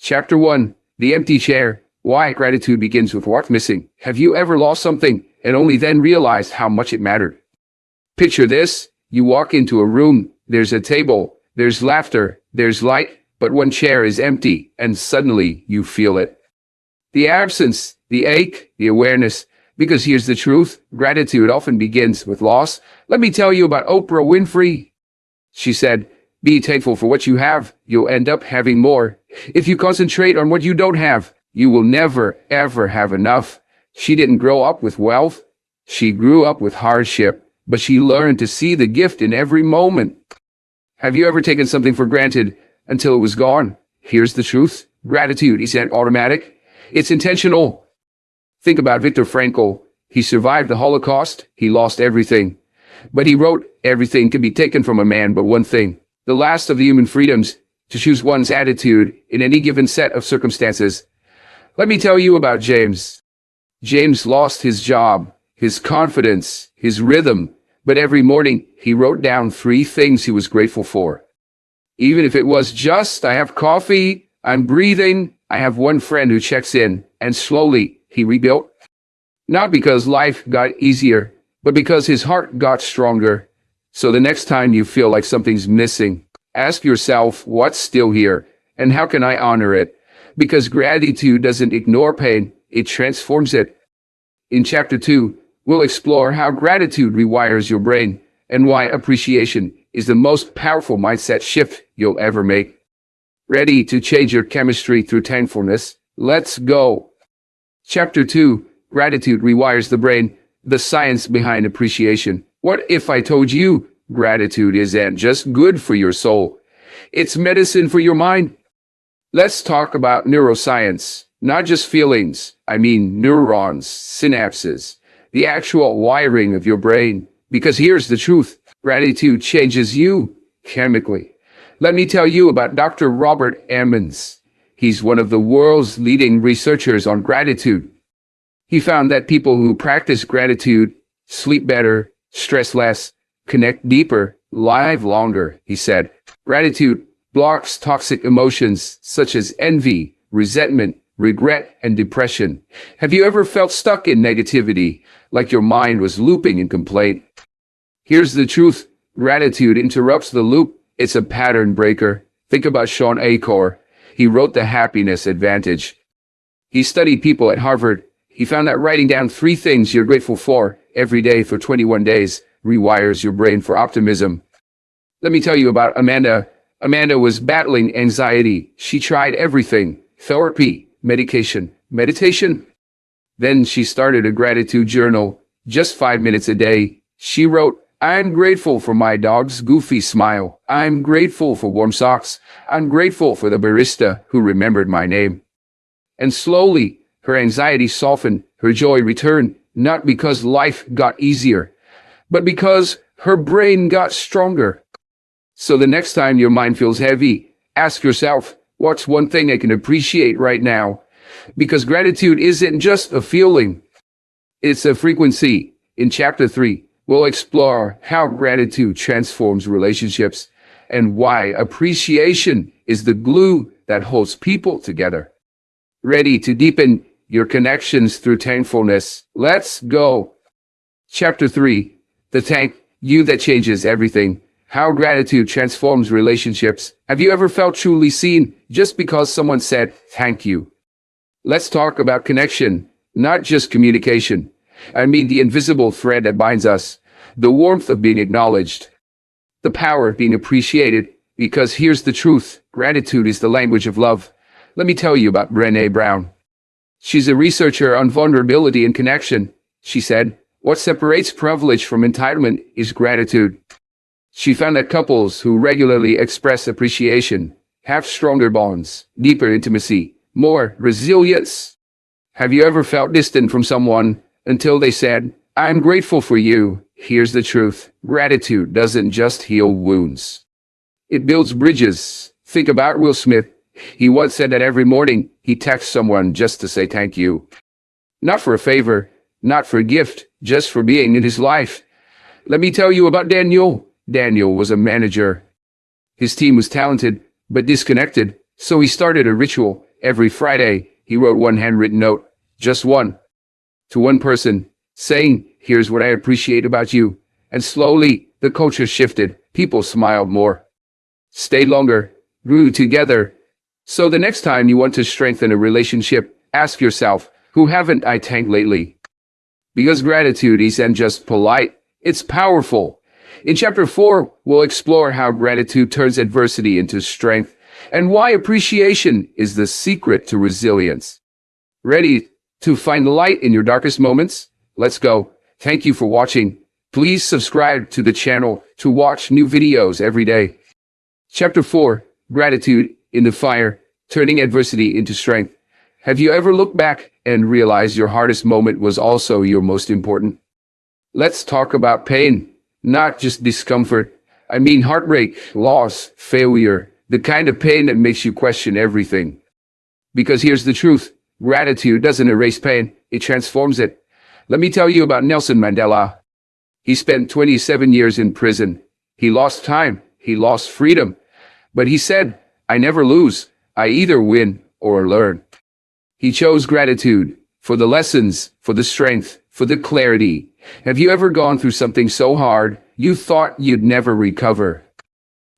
Chapter 1. The Empty Chair. Why gratitude begins with what's missing. Have you ever lost something and only then realized how much it mattered? Picture this. You walk into a room, there's a table, there's laughter, there's light, but one chair is empty, and suddenly you feel it. The absence, the ache, the awareness. Because here's the truth, gratitude often begins with loss. Let me tell you about Oprah Winfrey. She said, be thankful for what you have, you'll end up having more. If you concentrate on what you don't have, you will never, ever have enough. She didn't grow up with wealth. She grew up with hardship, but she learned to see the gift in every moment. Have you ever taken something for granted until it was gone? Here's the truth. Gratitude isn't automatic. It's intentional. Think about Viktor Frankl. He survived the Holocaust. He lost everything. But he wrote, everything can be taken from a man but one thing. The last of the human freedoms, to choose one's attitude in any given set of circumstances. Let me tell you about James. James lost his job, his confidence, his rhythm, but every morning he wrote down 3 things he was grateful for. Even if it was just, I have coffee, I'm breathing, I have one friend who checks in, and slowly he rebuilt. Not because life got easier, but because his heart got stronger. So the next time you feel like something's missing, ask yourself, what's still here, and how can I honor it? Because gratitude doesn't ignore pain, it transforms it. In Chapter 2, we'll explore how gratitude rewires your brain and why appreciation is the most powerful mindset shift you'll ever make. Ready to change your chemistry through thankfulness? Let's go. Chapter 2, Gratitude Rewires the Brain, the science behind appreciation. What if I told you gratitude isn't just good for your soul? It's medicine for your mind. Let's talk about neuroscience, not just feelings. I mean neurons, synapses, the actual wiring of your brain. Because here's the truth, gratitude changes you chemically. Let me tell you about Dr. Robert Emmons. He's one of the world's leading researchers on gratitude. He found that people who practice gratitude sleep better, stress less, connect deeper, live longer, he said. Gratitude blocks toxic emotions such as envy, resentment, regret, and depression. Have you ever felt stuck in negativity, like your mind was looping in complaint? Here's the truth. Gratitude interrupts the loop. It's a pattern breaker. Think about Sean Acor. He wrote The Happiness Advantage. He studied people at Harvard. He found that writing down 3 things you're grateful for every day for 21 days rewires your brain for optimism. Let me tell you about Amanda. Amanda was battling anxiety. She tried everything: therapy, medication, meditation. Then she started a gratitude journal, just 5 minutes a day. She wrote, I'm grateful for my dog's goofy smile. I'm grateful for warm socks. I'm grateful for the barista who remembered my name. And slowly, her anxiety softened, her joy returned, not because life got easier, but because her brain got stronger. So the next time your mind feels heavy, ask yourself, what's one thing I can appreciate right now? Because gratitude isn't just a feeling, it's a frequency. In Chapter 3, we'll explore how gratitude transforms relationships and why appreciation is the glue that holds people together. Ready to deepen your connections through thankfulness? Let's go. Chapter 3, the thank you that changes everything. How gratitude transforms relationships. Have you ever felt truly seen just because someone said thank you? Let's talk about connection, not just communication. I mean the invisible thread that binds us, the warmth of being acknowledged, the power of being appreciated. Because here's the truth, gratitude is the language of love. Let me tell you about Brené Brown. She's a researcher on vulnerability and connection. She said, what separates privilege from entitlement is gratitude. She found that couples who regularly express appreciation have stronger bonds, deeper intimacy, more resilience. Have you ever felt distant from someone until they said, I'm grateful for you? Here's the truth. Gratitude doesn't just heal wounds. It builds bridges. Think about Will Smith. He once said that every morning he texts someone just to say thank you. Not for a favor, not for a gift, just for being in his life. Let me tell you about Daniel. Daniel was a manager. His team was talented, but disconnected, so he started a ritual. Every Friday, he wrote one handwritten note, just one, to one person, saying, "Here's what I appreciate about you." And slowly, the culture shifted. People smiled more, stayed longer, grew together. So the next time you want to strengthen a relationship, ask yourself, who haven't I thanked lately? Because gratitude isn't just polite, it's powerful. In chapter 4, we'll explore how gratitude turns adversity into strength and why appreciation is the secret to resilience. Ready to find the light in your darkest moments? Let's go. Thank you for watching. Please subscribe to the channel to watch new videos every day. Chapter 4, Gratitude in the Fire, Turning Adversity into Strength. Have you ever looked back and realized your hardest moment was also your most important? Let's talk about pain, not just discomfort. I mean heartbreak, loss, failure, the kind of pain that makes you question everything. Because here's the truth, gratitude doesn't erase pain, it transforms it. Let me tell you about Nelson Mandela. He spent 27 years in prison. He lost time, he lost freedom. But he said, "I never lose, I either win or learn." He chose gratitude for the lessons, for the strength, for the clarity. Have you ever gone through something so hard you thought you'd never recover?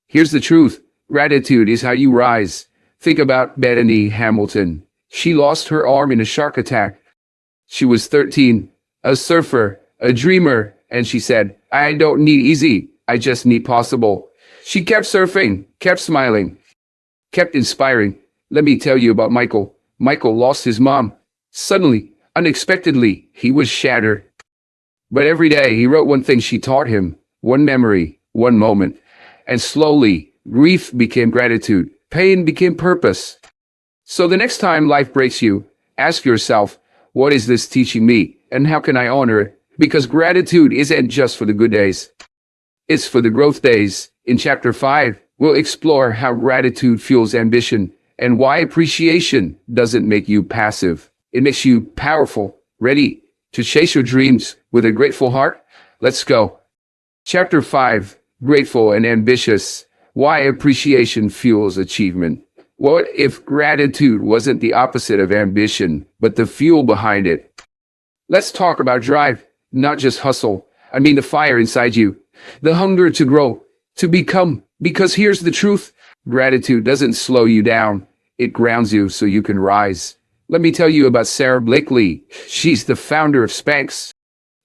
Here's the truth. Gratitude is how you rise. Think about Bethany Hamilton. She lost her arm in a shark attack. She was 13, a surfer, a dreamer, and she said, "I don't need easy, I just need possible." She kept surfing, kept smiling, kept inspiring. Let me tell you about Michael. Michael lost his mom. Suddenly, unexpectedly, he was shattered. But every day he wrote one thing she taught him, one memory, one moment. And slowly, grief became gratitude. Pain became purpose. So the next time life breaks you, ask yourself, what is this teaching me? And how can I honor it? Because gratitude isn't just for the good days. It's for the growth days. In chapter 5, we'll explore how gratitude fuels ambition and why appreciation doesn't make you passive. It makes you powerful, ready to chase your dreams with a grateful heart. Let's go. Chapter 5, Grateful and Ambitious. Why appreciation fuels achievement. What if gratitude wasn't the opposite of ambition, but the fuel behind it? Let's talk about drive, not just hustle. I mean the fire inside you, the hunger to grow, to become. Because here's the truth, gratitude doesn't slow you down. It grounds you so you can rise. Let me tell you about Sarah Blakely. She's the founder of Spanx.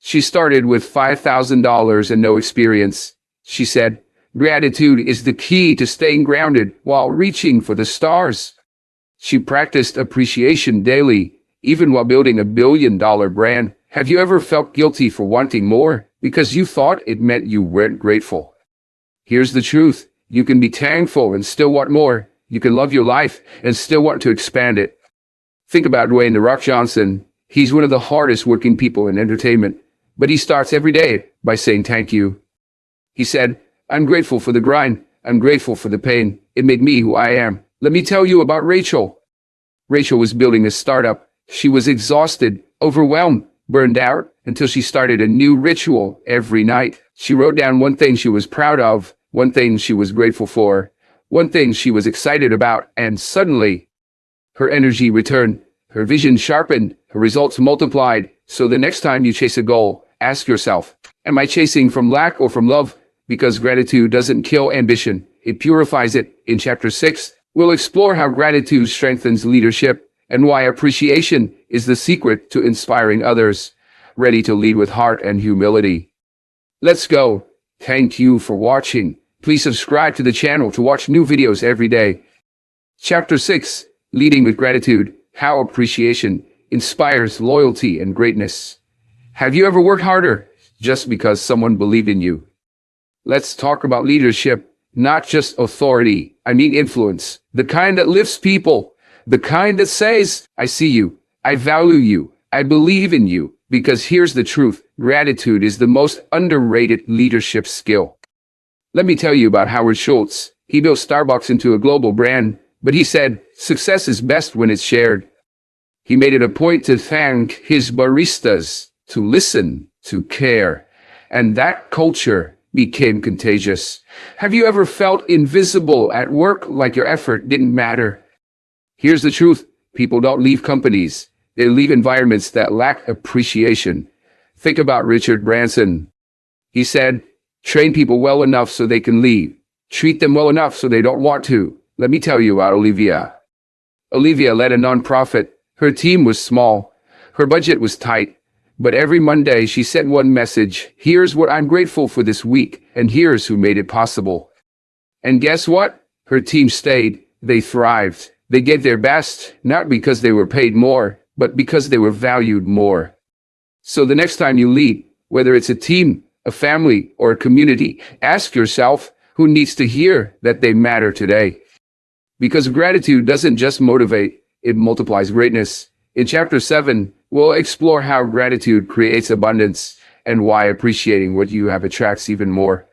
She started with $5,000 and no experience. She said, gratitude is the key to staying grounded while reaching for the stars. She practiced appreciation daily, even while building a billion-dollar brand. Have you ever felt guilty for wanting more because you thought it meant you weren't grateful? Here's the truth. You can be thankful and still want more. You can love your life and still want to expand it. Think about Dwayne "The Rock" Johnson. He's one of the hardest working people in entertainment, but he starts every day by saying thank you. He said, "I'm grateful for the grind. I'm grateful for the pain. It made me who I am." Let me tell you about Rachel. Rachel was building a startup. She was exhausted, overwhelmed, burned out, until she started a new ritual every night. She wrote down one thing she was proud of, one thing she was grateful for, one thing she was excited about, and suddenly, her energy returned, her vision sharpened, her results multiplied. So the next time you chase a goal, ask yourself, am I chasing from lack or from love? Because gratitude doesn't kill ambition, it purifies it. In chapter 6, we'll explore how gratitude strengthens leadership and why appreciation is the secret to inspiring others, ready to lead with heart and humility. Let's go. Thank you for watching. Please subscribe to the channel to watch new videos every day. Chapter 6, Leading with Gratitude, How Appreciation Inspires Loyalty and Greatness. Have you ever worked harder just because someone believed in you? Let's talk about leadership, not just authority. I mean influence, the kind that lifts people, the kind that says, I see you, I value you, I believe in you. Because here's the truth, gratitude is the most underrated leadership skill. Let me tell you about Howard Schultz. He built Starbucks into a global brand, but he said, success is best when it's shared. He made it a point to thank his baristas, to listen, to care, and that culture became contagious. Have you ever felt invisible at work, like your effort didn't matter? Here's the truth. People don't leave companies. They leave environments that lack appreciation. Think about Richard Branson. He said, train people well enough so they can leave. Treat them well enough so they don't want to. Let me tell you about Olivia. Olivia led a nonprofit. Her team was small. Her budget was tight. But every Monday she sent one message. Here's what I'm grateful for this week, and here's who made it possible. And guess what? Her team stayed. They thrived. They gave their best, not because they were paid more, but because they were valued more. So the next time you lead, whether it's a team, a family, or a community, ask yourself, who needs to hear that they matter today? Because gratitude doesn't just motivate, it multiplies greatness. In Chapter 7, we'll explore how gratitude creates abundance and why appreciating what you have attracts even more.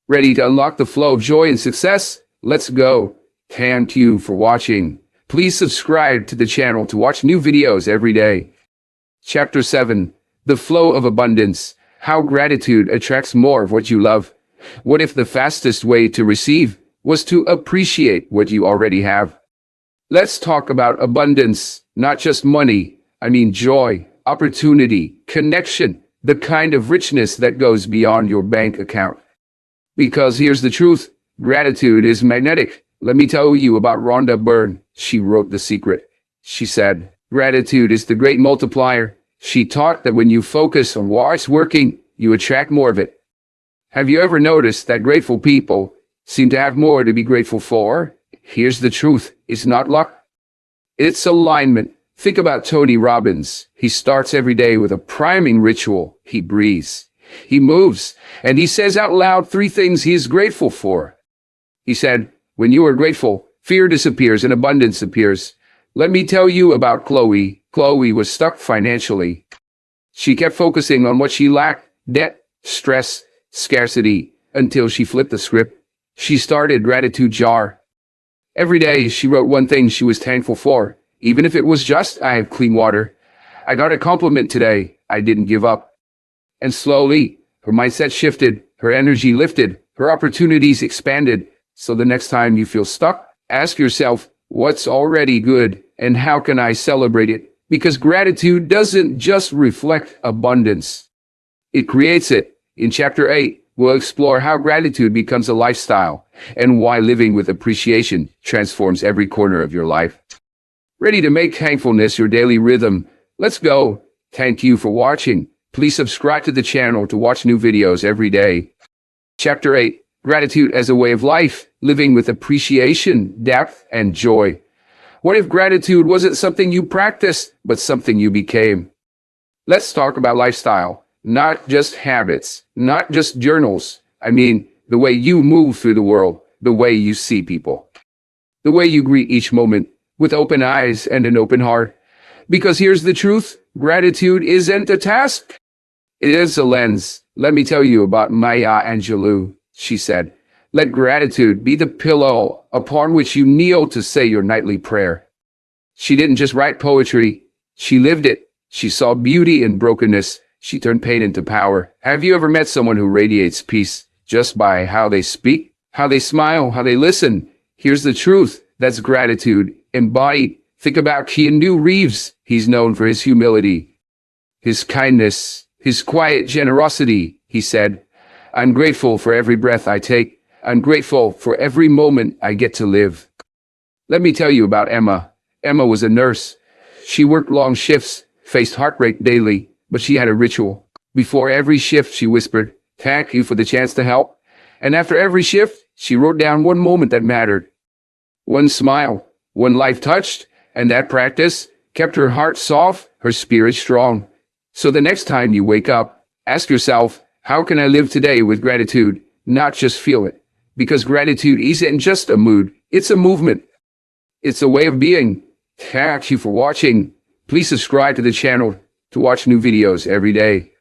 Ready to unlock the flow of joy and success? Let's go. Thank you for watching. Please subscribe to the channel to watch new videos every day. Chapter 7, The Flow of Abundance. How gratitude attracts more of what you love. What if the fastest way to receive was to appreciate what you already have? Let's talk about abundance, not just money. I mean joy, opportunity, connection, the kind of richness that goes beyond your bank account. Because here's the truth, gratitude is magnetic. Let me tell you about Rhonda Byrne. She wrote The Secret. She said, gratitude is the great multiplier. She taught that when you focus on what's working, you attract more of it. Have you ever noticed that grateful people seem to have more to be grateful for? Here's the truth. It's not luck. It's alignment. Think about Tony Robbins. He starts every day with a priming ritual. He breathes. He moves. And he says out loud 3 things he is grateful for. He said, when you are grateful, fear disappears and abundance appears. Let me tell you about Chloe. Chloe was stuck financially. She kept focusing on what she lacked, debt, stress, scarcity, until she flipped the script. She started Gratitude Jar. Every day she wrote one thing she was thankful for, even if it was just, I have clean water. I got a compliment today. I didn't give up. And slowly, her mindset shifted, her energy lifted, her opportunities expanded. So the next time you feel stuck, ask yourself, what's already good and how can I celebrate it? Because gratitude doesn't just reflect abundance. It creates it. In Chapter 8, we'll explore how gratitude becomes a lifestyle and why living with appreciation transforms every corner of your life. Ready to make thankfulness your daily rhythm? Let's go. Thank you for watching. Please subscribe to the channel to watch new videos every day. Chapter 8, Gratitude as a Way of Life, Living with Appreciation, Depth, and Joy. What if gratitude wasn't something you practiced, but something you became? Let's talk about lifestyle, not just habits, not just journals. I mean, the way you move through the world, the way you see people, the way you greet each moment with open eyes and an open heart. Because here's the truth, gratitude isn't a task. It is a lens. Let me tell you about Maya Angelou. She said, let gratitude be the pillow upon which you kneel to say your nightly prayer. She didn't just write poetry. She lived it. She saw beauty in brokenness. She turned pain into power. Have you ever met someone who radiates peace just by how they speak, how they smile, how they listen? Here's the truth. That's gratitude embodied. Think about Keanu Reeves. He's known for his humility, his kindness, his quiet generosity. He said, I'm grateful for every breath I take. I'm grateful for every moment I get to live. Let me tell you about Emma. Emma was a nurse. She worked long shifts, faced heartbreak daily, but she had a ritual. Before every shift, she whispered, thank you for the chance to help. And after every shift, she wrote down one moment that mattered. One smile, one life touched, and that practice kept her heart soft, her spirit strong. So the next time you wake up, ask yourself, how can I live today with gratitude, not just feel it? Because gratitude isn't just a mood, it's a movement. It's a way of being. Thank you for watching. Please subscribe to the channel to watch new videos every day.